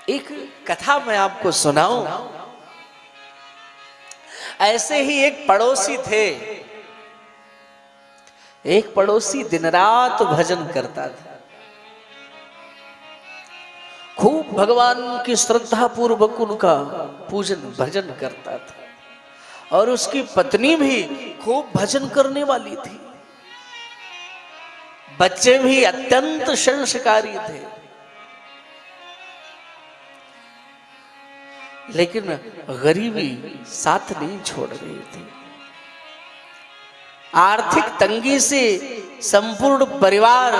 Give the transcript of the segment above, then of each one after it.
एक कथा मैं आपको सुनाऊं। ऐसे ही एक पड़ोसी थे। एक पड़ोसी दिन रात भजन करता था, खूब भगवान की श्रद्धा पूर्वक उनका पूजन भजन करता था। और उसकी पत्नी भी खूब भजन करने वाली थी। बच्चे भी अत्यंत संस्कारी थे। लेकिन गरीबी साथ नहीं छोड़ रही थी। आर्थिक तंगी से संपूर्ण परिवार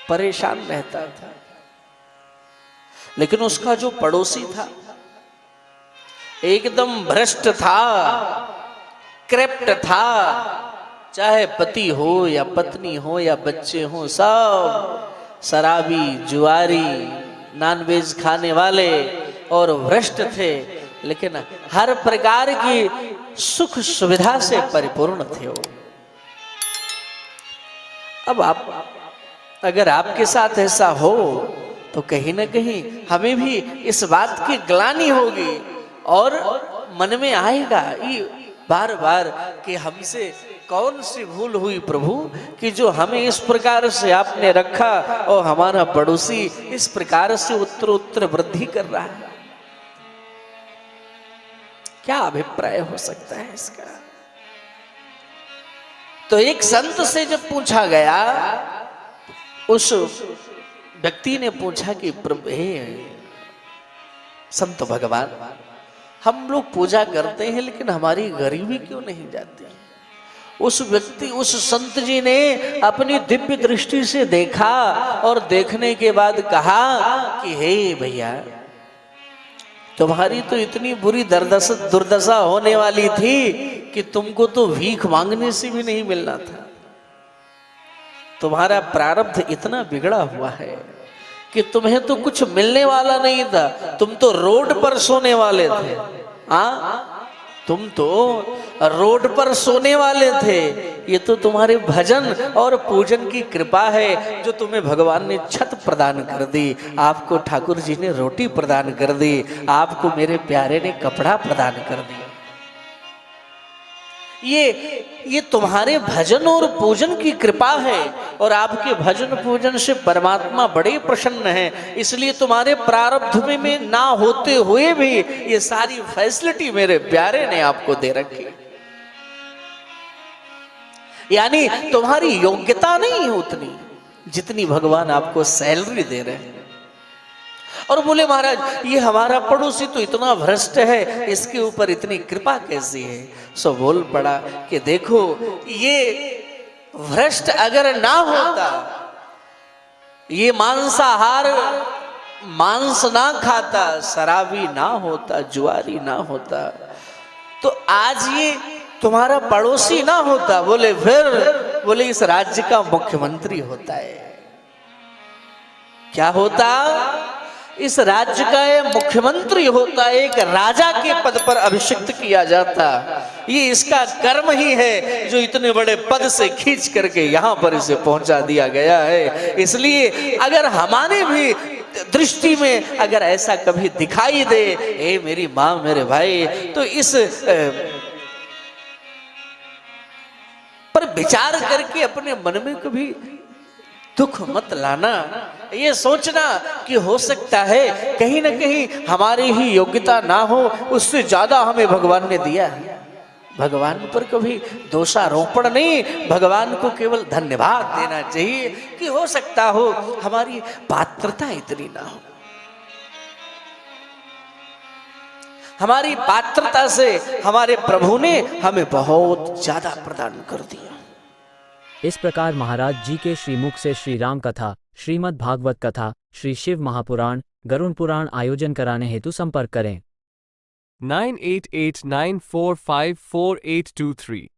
परेशान रहता था। लेकिन उसका जो पड़ोसी था एकदम भ्रष्ट था, क्रेप्ट था। चाहे पति हो या पत्नी हो या बच्चे हो, सब शराबी, जुआरी, नॉनवेज खाने वाले और भ्रष्ट थे। लेकिन हर प्रकार की सुख सुविधा से परिपूर्ण थे वो। अब आप अगर आपके साथ ऐसा हो तो कहीं ना कहीं हमें भी इस बात की ग्लानि होगी और मन में आएगा ये बार बार कि हमसे कौन सी भूल हुई प्रभु कि जो हमें इस प्रकार से आपने रखा और हमारा पड़ोसी इस प्रकार से उत्तरोत्तर वृद्धि कर रहा है। क्या अभिप्राय हो सकता है इसका? तो एक संत से जब पूछा गया, उस व्यक्ति ने पूछा कि प्रभु, हे संत भगवान, हम लोग पूजा करते हैं लेकिन हमारी गरीबी क्यों नहीं जाती? उस व्यक्ति, उस संत जी ने अपनी दिव्य दृष्टि से देखा और देखने के बाद कहा कि हे भैया, तुम्हारी तो इतनी बुरी दुर्दशा होने वाली थी कि तुमको तो भीख मांगने से भी नहीं मिलना था। तुम्हारा प्रारब्ध इतना बिगड़ा हुआ है कि तुम्हें तो कुछ मिलने वाला नहीं था। तुम तो रोड पर सोने वाले थे। तुम तो रोड पर सोने वाले थे। ये तो तुम्हारे भजन और पूजन की कृपा है जो तुम्हें भगवान ने छत प्रदान कर दी, आपको ठाकुर जी ने रोटी प्रदान कर दी, आपको मेरे प्यारे ने कपड़ा प्रदान कर दिया। ये तुम्हारे भजन और पूजन की कृपा है और आपके भजन पूजन से परमात्मा बड़े प्रसन्न है। इसलिए तुम्हारे प्रारब्ध में ना होते हुए भी ये सारी फैसिलिटी मेरे प्यारे ने आपको दे रखी। यानी तुम्हारी योग्यता नहीं है उतनी जितनी भगवान आपको सैलरी दे रहे हैं। और बोले महाराज, ये हमारा पड़ोसी तो इतना भ्रष्ट है, इसके ऊपर इतनी कृपा कैसी है? सो बोल पड़ा कि देखो, ये भ्रष्ट अगर ना होता, ये मांसाहार मांस ना खाता, शराबी ना होता, जुआरी ना होता, तो आज ये तुम्हारा पड़ोसी ना होता। बोले फिर, बोले इस राज्य का मुख्यमंत्री होता है। क्या होता? इस राज्य का ये मुख्यमंत्री होता, एक राजा के पद पर अभिषिक्त किया जाता। ये इसका कर्म ही है जो इतने बड़े पद से खींच करके यहाँ पर इसे पहुंचा दिया गया है। इसलिए अगर हमारे भी दृष्टि में अगर ऐसा कभी दिखाई दे, ए मेरी माँ, मेरे भाई, तो इस पर विचार करके अपने मन में कभी दुख मत लाना। ये सोचना कि हो सकता है कहीं ना कहीं हमारी ही योग्यता ना हो, उससे ज्यादा हमें भगवान ने दिया है। भगवान पर कभी दोषारोपण नहीं, भगवान को केवल धन्यवाद देना चाहिए कि हो सकता हो हमारी पात्रता इतनी ना हो। हमारी पात्रता से हमारे प्रभु ने हमें बहुत ज्यादा प्रदान कर दिया। इस प्रकार महाराज जी के श्रीमुख से श्री राम कथा, श्रीमद् भागवत कथा, श्री शिव महापुराण, गरुड़ पुराण आयोजन कराने हेतु संपर्क करें। 9889454823